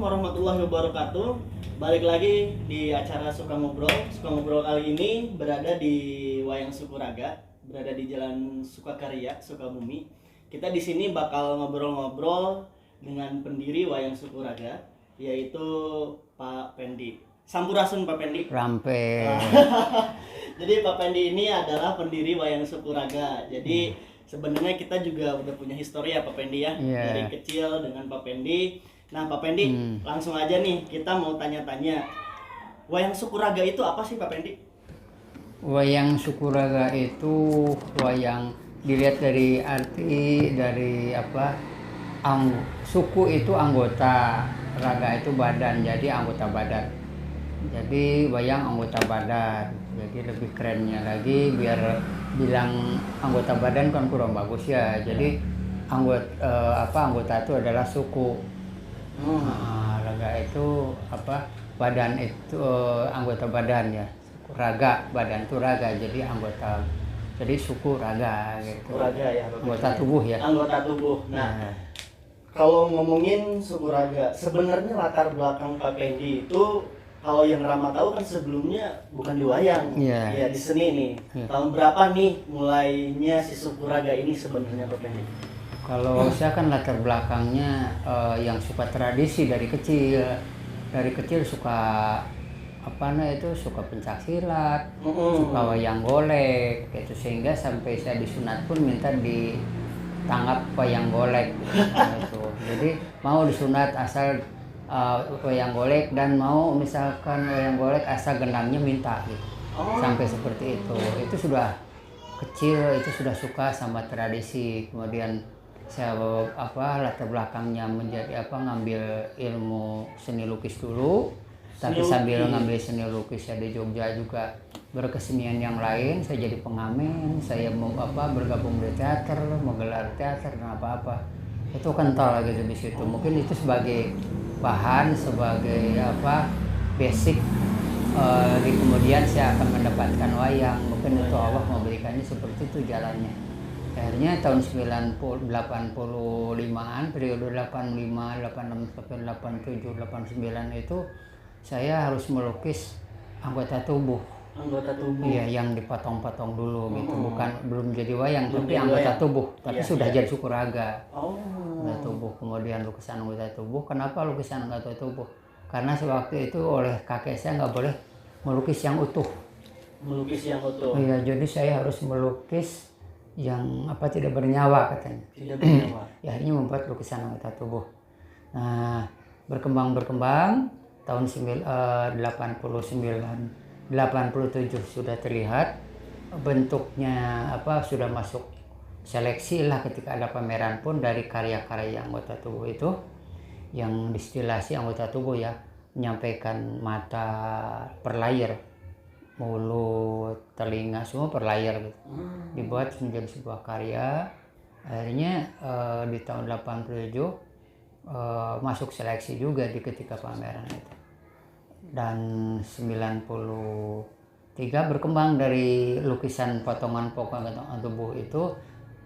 warahmatullahi wabarakatuh. Balik lagi di acara Suka Ngobrol. Suka Ngobrol kali ini berada di Wayang Sukuraga, berada di Jalan Sukakarya, Sukabumi. Kita di sini bakal ngobrol-ngobrol dengan pendiri Wayang Sukuraga, yaitu Pak Pendi. Sampurasun Pak Pendi. Rampe. Jadi Pak Pendi ini adalah pendiri Wayang Sukuraga. Jadi sebenarnya kita juga udah punya histori ya Pak Pendi ya, dari kecil dengan Pak Pendi. Nah Pak Pendi, langsung aja nih kita mau tanya-tanya, Wayang Sukuraga itu apa sih Pak Pendi? Wayang Sukuraga itu wayang, dilihat dari arti, dari apa, suku itu anggota, raga itu badan, jadi anggota badan. Jadi wayang anggota badan, jadi lebih kerennya lagi biar bilang anggota badan kan kurang bagus ya. Jadi anggota itu adalah suku. Raga itu apa? Badan itu anggota badan ya. Raga, badan itu raga, jadi anggota. Jadi suku raga gitu. Raga ya. Anggota tubuh ya. Anggota tubuh. Nah, kalau ngomongin suku raga, sebenarnya latar belakang Pak Pendi itu, kalau yang Rama tahu kan sebelumnya bukan di wayang, ya di seni nih. Tahun berapa nih mulainya si suku raga ini sebenarnya Pak Pendi? Kalau saya kan latar belakangnya yang suka tradisi dari kecil. Dari kecil suka suka pencaksilat, suka wayang golek gitu, sehingga sampai saya disunat pun minta ditanggap wayang golek gitu. Jadi mau disunat asal wayang golek, dan mau misalkan wayang golek asal gendangnya minta gitu. Sampai seperti itu. Itu sudah kecil, itu sudah suka sama tradisi. Kemudian saya latar belakangnya menjadi ngambil ilmu seni lukis dulu, tapi sambil ngambil seni lukis di Jogja juga berkesenian yang lain. Saya jadi pengamen, saya mau bergabung di teater, menggelar teater dan apa-apa. Itu kental gitu di situ. Mungkin itu sebagai bahan, sebagai basic. Di kemudian saya akan mendapatkan wayang. Mungkin itu Allah memberikannya seperti itu jalannya. Akhirnya tahun 85-an, periode 85, 86, 87, 89 itu saya harus melukis anggota tubuh. Anggota tubuh. Iya, yang dipotong-potong dulu gitu. Belum jadi wayang, tapi anggota tubuh. Tapi sudah jadi Sukuraga. Anggota tubuh. Kemudian lukisan anggota tubuh. Kenapa lukisan anggota tubuh? Karena sewaktu itu oleh kakek saya nggak boleh melukis yang utuh. Melukis yang utuh. Iya, jadi saya harus melukis yang tidak bernyawa katanya. Tidak bernyawa. Ya, akhirnya membuat lukisan anggota tubuh. Nah, berkembang tahun 89, 87 sudah terlihat bentuknya sudah masuk seleksi lah ketika ada pameran pun dari karya-karya anggota tubuh itu, yang distilasi anggota tubuh ya, menyampaikan mata per layer, mulut, telinga, semua per layar gitu. Dibuat menjadi sebuah karya. Akhirnya di tahun 87 masuk seleksi juga di ketika pameran itu. Dan 93 berkembang dari lukisan potongan tubuh itu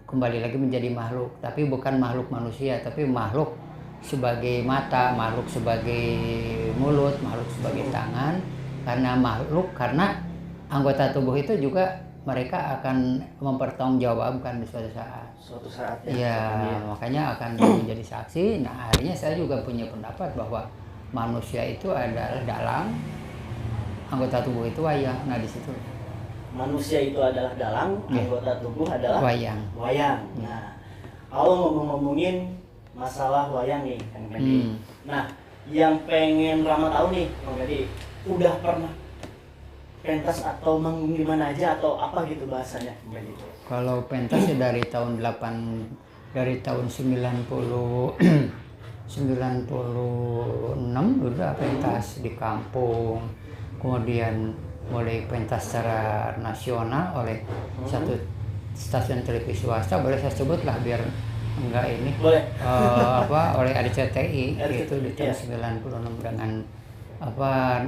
kembali lagi menjadi makhluk, tapi bukan makhluk manusia, tapi makhluk sebagai mata, makhluk sebagai mulut, makhluk sebagai tangan. Karena makhluk, karena anggota tubuh itu juga mereka akan mempertanggungjawabkan di suatu saat. Suatu saat ya. Makanya akan menjadi saksi. Nah, akhirnya saya juga punya pendapat bahwa manusia itu adalah dalang, anggota tubuh itu wayang. Nah, di situ. Manusia itu adalah dalang, anggota tubuh adalah wayang. Wayang. Nah, kalau ngomongin masalah wayang nih, Kang Pendi. Nah, yang pengen Rama tahu nih, Kang Pendi, udah pernah pentas atau manggung di mana aja atau apa gitu bahasanya? Kalau pentas ya dari tahun 96 udah pentas di kampung. Kemudian mulai pentas secara nasional oleh satu stasiun televisi swasta, boleh saya sebut lah biar enggak ini. Boleh. Oleh RCTI itu di tahun 96 dengan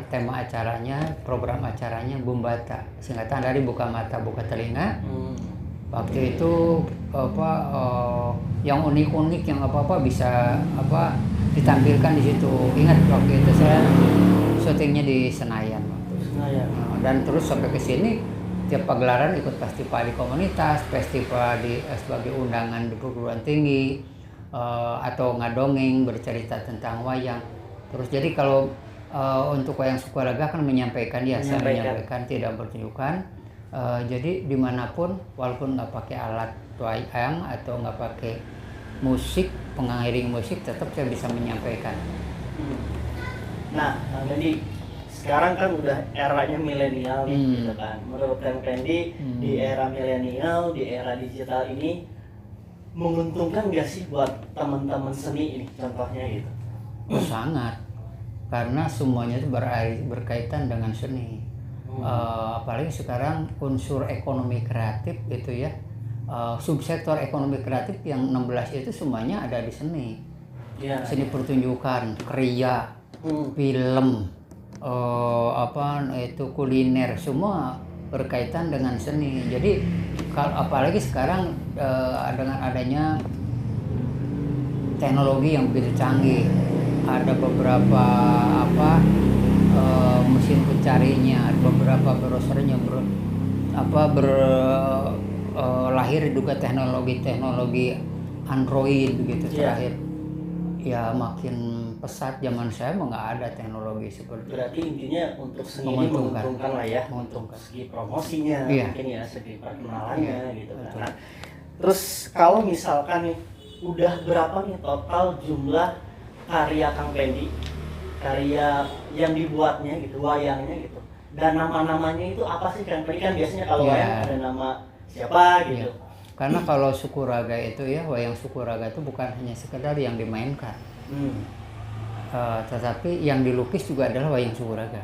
tema acaranya, program acaranya Bumbata, singkatan dari buka mata buka telinga. Waktu itu yang unik-unik, yang bisa ditampilkan di situ. Ingat waktu itu saya syutingnya di Senayan waktu itu. Senayan. Dan terus sampai ke sini tiap pagelaran ikut festival di komunitas, festival sebagai undangan di perguruan tinggi, atau ngadongeng bercerita tentang wayang. Terus jadi kalau untuk wayang Sukuraga kan menyampaikan, saya menyampaikan, tidak bertunjukkan. Jadi dimanapun walaupun nggak pakai alat wayang atau nggak pakai musik, pengiring musik, tetap saya bisa menyampaikan. Nah, jadi sekarang kan udah eranya milenial nih, gitu kan. Menurut Kang Pendi, di era milenial, di era digital ini menguntungkan nggak sih buat teman-teman seni ini, contohnya gitu? Sangat, karena semuanya itu berkaitan dengan seni. Apalagi sekarang unsur ekonomi kreatif itu ya, subsektor ekonomi kreatif yang 16 itu semuanya ada di seni. Seni pertunjukan, kriya, film, kuliner, semua berkaitan dengan seni. Jadi apalagi sekarang dengan adanya teknologi yang begitu canggih, ada beberapa mesin pencarinya, ada beberapa browsernya lahir juga teknologi Android begitu terakhir. Ya makin pesat, zaman saya mah nggak ada teknologi seperti. Berarti intinya untuk seni menguntungkan lah ya, menguntungkan. Segi promosinya, mungkin ya, segi perkenalannya gitu kan. Nah, terus kalau misalkan nih, udah berapa nih total jumlah karya Kang Pendi, karya yang dibuatnya gitu, wayangnya gitu, dan nama-namanya itu apa sih Kang Pendi? Kan biasanya kalau wayang ada nama siapa gitu. Karena kalau Sukuraga itu ya, wayang Sukuraga itu bukan hanya sekedar yang dimainkan. Tetapi yang dilukis juga adalah wayang Sukuraga.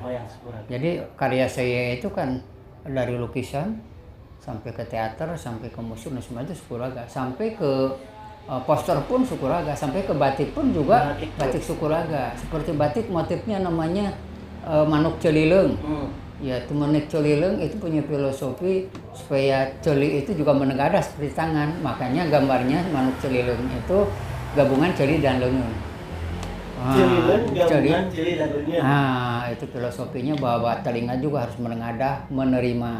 Jadi karya saya itu kan dari lukisan sampai ke teater, sampai ke museum, semua itu Sukuraga. Sampai ke poster pun Sukuraga, sampai ke batik pun juga batik Sukuraga. Seperti batik motifnya namanya manuk celileng. Ya, Tumenik Celileng itu punya filosofi supaya celi itu juga menegadah seperti tangan. Makanya gambarnya manuk celileng itu gabungan celi dan lengan. Celileng gabungan celi dan lengan. Itu filosofinya bahwa telinga juga harus menengadah, menerima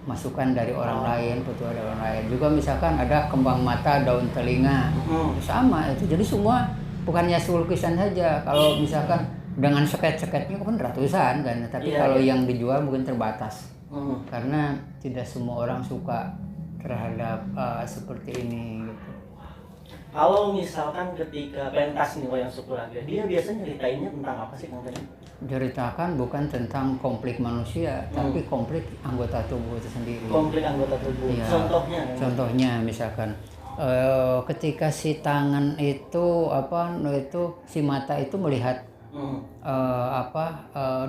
masukan dari orang lain, petua dari orang lain. Juga misalkan ada kembang mata, daun telinga, sama itu. Jadi semua bukannya lukisan saja. Kalau misalkan dengan seket-seketnya kan ratusan kan, tapi kalau yang dijual mungkin terbatas. Karena tidak semua orang suka terhadap seperti ini gitu. Kalau misalkan ketika pentas nih wayang Sukuraga, dia biasanya ceritainnya tentang apa sih Kang Pendi? Ceritakan bukan tentang konflik manusia, tapi konflik anggota tubuh itu sendiri. Konflik anggota tubuh. Ya. Contohnya misalkan ketika si tangan itu si mata itu melihat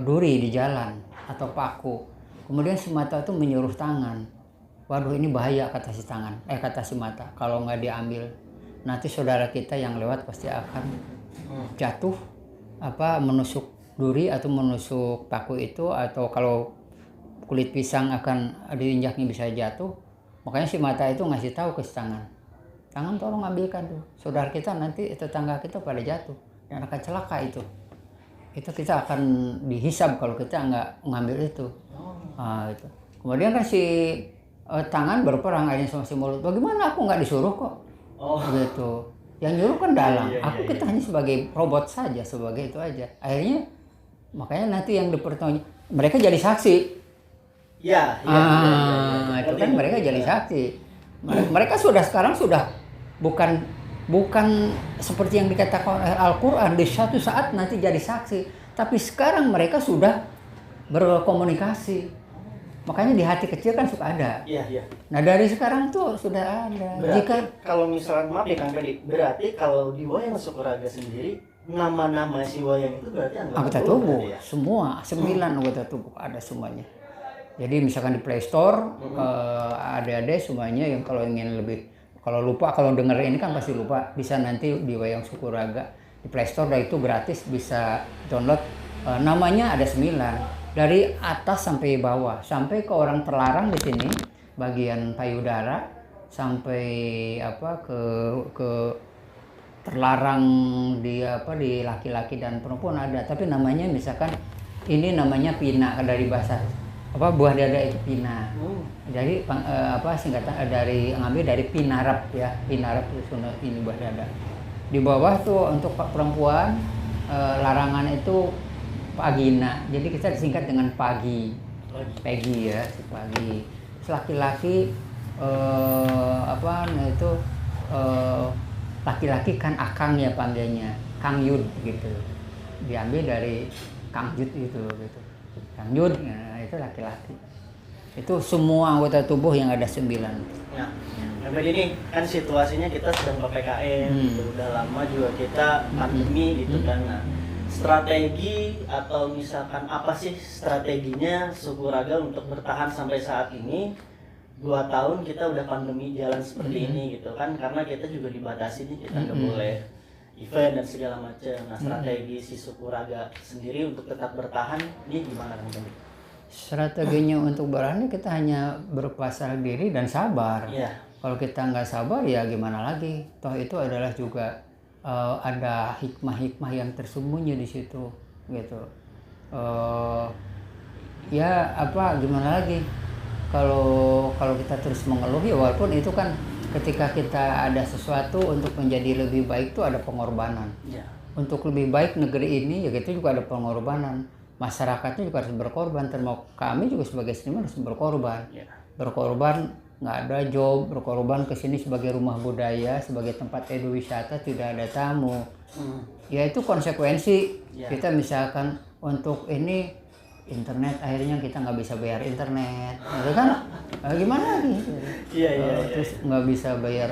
duri di jalan atau paku, kemudian si mata itu menyuruh tangan, waduh ini bahaya, kata si tangan, kata si mata, kalau nggak diambil nanti saudara kita yang lewat pasti akan jatuh menusuk duri atau menusuk paku itu, atau kalau kulit pisang akan diinjaknya bisa jatuh. Makanya si mata itu ngasih tahu ke si tangan tolong ambilkan tuh, saudara kita nanti tetangga kita pada jatuh dan akan celaka itu kita akan dihisab kalau kita nggak mengambil itu. Itu. Kemudian kan si tangan berperang aja sama si mulut. Bagaimana aku nggak disuruh kok? Gitu. Yang nyuruh kan dalang. Kita hanya sebagai robot saja, sebagai itu aja. Akhirnya makanya nanti yang dipertanya mereka jadi saksi. Itu kan mereka jadi saksi. Mereka sekarang sudah bukan seperti yang dikatakan oleh Al-Quran, di suatu saat nanti jadi saksi, tapi sekarang mereka sudah berkomunikasi. Makanya di hati kecil kan suka ada. Nah dari sekarang tuh sudah ada. Berarti kalau misalnya, maaf ya Kang Pendi, berarti kalau di wayang Sukuraga sendiri, nama-nama si wayang itu berarti anggota tubuh ya? Semua 9 anggota tubuh ada semuanya. Jadi misalkan di Play Store adik-adik semuanya yang kalau ingin lebih, kalau lupa, kalau denger ini kan pasti lupa, bisa nanti di wayang Sukuraga di Play Store, dan itu gratis, bisa download. Namanya ada 9 dari atas sampai bawah, sampai ke orang terlarang di sini bagian payudara, sampai ke terlarang di di laki-laki dan perempuan ada, tapi namanya misalkan ini namanya pina, dari bahasa buah dada itu pina. Jadi singkatan dari ngambil dari pinarap ya, pinarap itu ini buah dada. Di bawah tuh untuk perempuan larangan itu pagina, jadi kita disingkat dengan pagi ya, si pagi. Laki-laki laki-laki kan akang ya panggilnya, Kang Yud gitu, diambil dari Kang Yud gitu. Kang Yud, nah, itu laki-laki. Itu semua anggota tubuh yang ada 9. Nah, ini kan situasinya kita sedang PPKM, gitu. Udah lama juga kita pandemi gitu kan. Nah, strategi atau misalkan apa sih strateginya Suku Raga untuk bertahan sampai saat ini? 2 tahun kita udah pandemi jalan seperti ini gitu kan, karena kita juga dibatasi nih, kita nggak boleh event dan segala macam. Nah, strategi si Suku Raga sendiri untuk tetap bertahan ini gimana kan? Strateginya untuk bertahan kita hanya berpasrah diri dan sabar. Kalau kita nggak sabar ya gimana lagi? Toh itu adalah juga ada hikmah-hikmah yang tersembunyi di situ gitu. Gimana lagi? Kalau kita terus mengeluh ya, walaupun itu kan ketika kita ada sesuatu untuk menjadi lebih baik itu ada pengorbanan. Untuk lebih baik negeri ini ya itu juga ada pengorbanan. Masyarakatnya juga harus berkorban, termasuk kami juga sebagai seniman harus berkorban. Berkorban nggak ada job, berkorban kesini sebagai rumah budaya, sebagai tempat eduwisata tidak ada tamu. Ya itu konsekuensi. Kita misalkan untuk ini internet, akhirnya kita nggak bisa bayar internet, gitu kan? Gimana lagi? Terus nggak bisa bayar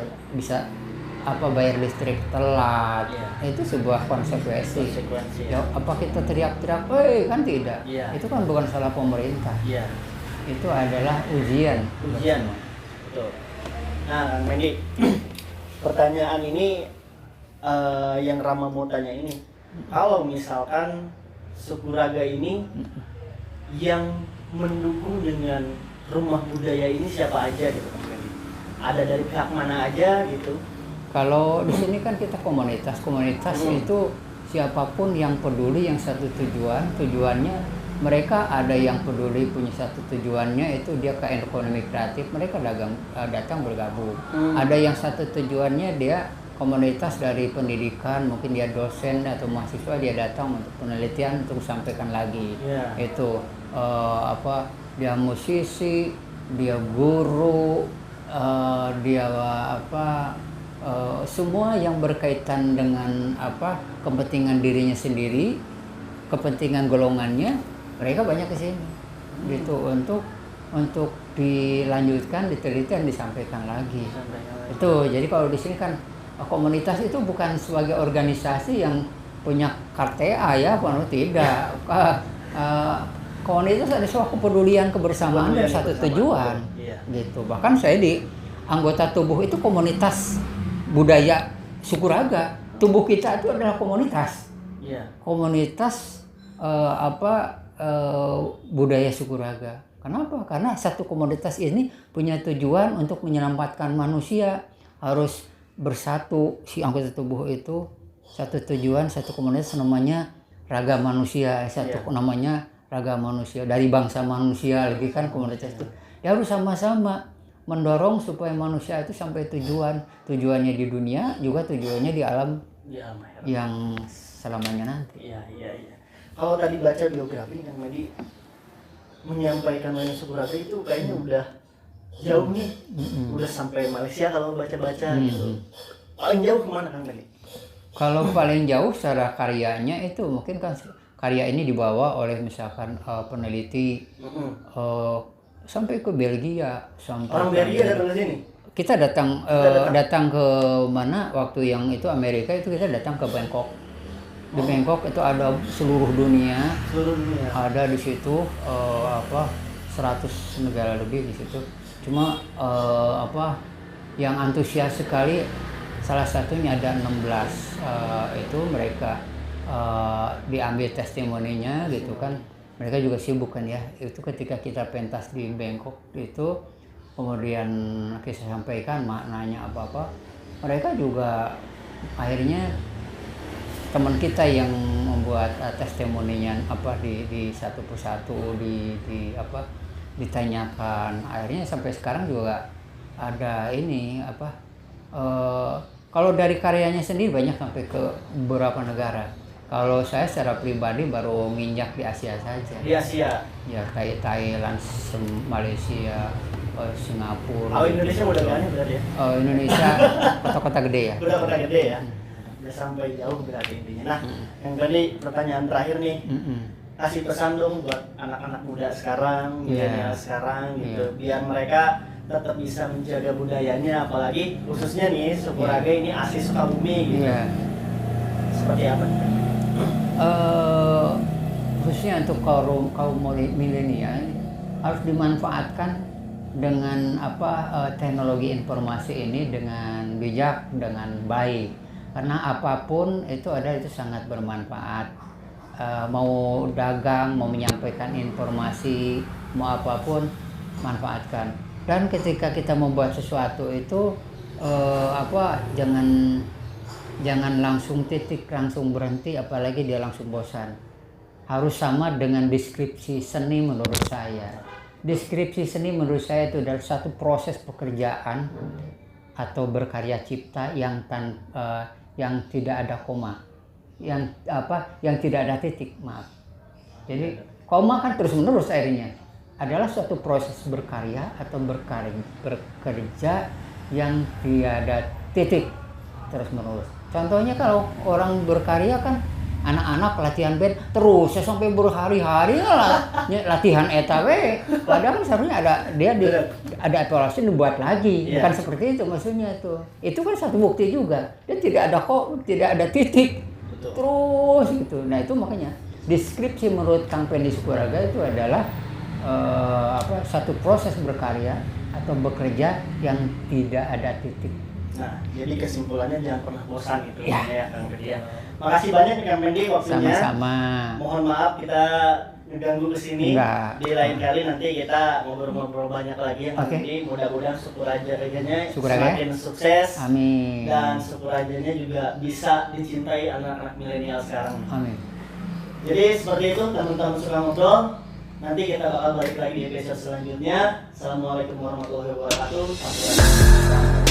listrik telat. Itu sebuah konsekuensi. Ya, apa kita teriak-teriak? Kan tidak. Itu kan bukan salah pemerintah. Itu adalah ujian. Betul. Nah, Kang Mendy, pertanyaan ini yang Rama mau tanya ini, kalau misalkan Suku Raga ini yang mendukung dengan rumah budaya ini siapa aja gitu, ada dari pihak mana aja gitu? Kalau di sini kan kita komunitas itu siapapun yang peduli, yang satu tujuannya mereka ada yang peduli punya satu tujuannya itu dia ke ekonomi kreatif, mereka datang bergabung. Ada yang satu tujuannya dia komunitas dari pendidikan, mungkin dia dosen atau mahasiswa, dia datang untuk penelitian untuk sampaikan lagi. Itu dia musisi, dia guru, dia semua yang berkaitan dengan kepentingan dirinya sendiri, kepentingan golongannya, mereka banyak ke sini gitu untuk dilanjutkan, diteliti dan disampaikan lagi. Itu jadi kalau di sini kan komunitas itu bukan sebagai organisasi yang punya KTA ya, tidak. Komunitas ada suatu kepedulian, kebersamaan dan satu tujuan. Gitu. Bahkan saya di anggota tubuh itu komunitas budaya Suku Raga. Tubuh kita itu adalah komunitas. Komunitas budaya Suku Raga. Kenapa? Karena satu komunitas ini punya tujuan untuk menyelamatkan manusia, harus bersatu. Si anggota tubuh itu satu tujuan, satu komunitas namanya Raga Manusia, namanya Raga Manusia, dari bangsa manusia lagi kan komunitas itu. Ya harus sama-sama mendorong supaya manusia itu sampai tujuannya di dunia, juga tujuannya di alam yang selamanya nanti. Kalau tadi baca biografi Kang Mendy menyampaikan wayang Suku Raga itu kayaknya udah jauh nih, udah sampai Malaysia kalau baca-baca gitu. Paling jauh kemana Kang Mendy? Kalau paling jauh secara karyanya itu mungkin kan karya ini dibawa oleh misalkan peneliti sampai ke Belgia, sampai orang Belgia datang ke sini. Kita datang ke mana waktu yang itu Amerika itu kita datang ke Bangkok. Di Bangkok itu ada seluruh dunia. Ada di situ 100 negara lebih di situ. Cuma yang antusias sekali salah satunya ada 16 itu mereka diambil testimoninya gitu kan. Mereka juga sibuk kan ya. Itu ketika kita pentas di Bangkok itu kemudian kita sampaikan maknanya apa-apa. Mereka juga akhirnya teman kita yang membuat testimoninya apa di satu persatu di apa ditanyakan, akhirnya sampai sekarang juga ada ini apa kalau dari karyanya sendiri banyak sampai ke beberapa negara. Kalau saya secara pribadi baru nginjak di Asia saja. Di Asia. Ya kayak Thailand, Malaysia, Singapura. Oh, Indonesia mudah-mudahan berarti ya. Indonesia kota-kota gede ya. Kota-kota gede ya. Udah sampai jauh berarti intinya. Nah, yang tadi pertanyaan terakhir nih. Kasih pesan dong buat anak-anak muda sekarang, milenial sekarang gitu, biar mereka tetap bisa menjaga budayanya, apalagi khususnya nih Sukuraga ini asli Sukabumi gitu. Seperti apa? Khususnya untuk kaum milenial harus dimanfaatkan dengan apa teknologi informasi ini dengan bijak, dengan baik, karena apapun itu sangat bermanfaat. Mau dagang, mau menyampaikan informasi, mau apapun, manfaatkan. Dan ketika kita membuat sesuatu itu jangan langsung titik, langsung berhenti, apalagi dia langsung bosan. Harus sama dengan deskripsi seni menurut saya. Deskripsi seni menurut saya itu adalah satu proses pekerjaan atau berkarya cipta yang tidak ada koma, yang tidak ada titik, maaf. Jadi koma kan terus menerus akhirnya adalah suatu proses berkarya atau bekerja yang tiada titik terus menerus. Contohnya kalau orang berkarya kan anak-anak latihan band terus sampai berhari-hari lah latihan eta we. Padahal seharusnya ada evaluasi dibuat lagi. Bukan seperti itu maksudnya tuh. Itu kan satu bukti juga. Dia tidak ada titik. Betul. Terus gitu. Nah, itu makanya deskripsi menurut Kang Pendi Sukuraga itu adalah satu proses berkarya atau bekerja yang tidak ada titik. Nah, jadi kesimpulannya jangan pernah bosan gitu ya Kang Pendi. Makasih banyak Kang Pendi waktunya. Sama-sama. Mohon maaf kita ngeganggu kesini. Di lain kali nanti kita ngobrol-ngobrol banyak lagi ya Kang Pendi. Mudah-mudahan Sukuraganya semakin sukses. Amin. Dan Sukuraganya juga bisa dicintai anak-anak milenial sekarang. Amin. Jadi seperti itu teman-teman Suka Ngobrol. Nanti kita bakal balik lagi di episode selanjutnya. Assalamualaikum warahmatullahi wabarakatuh. Sampai jumpa.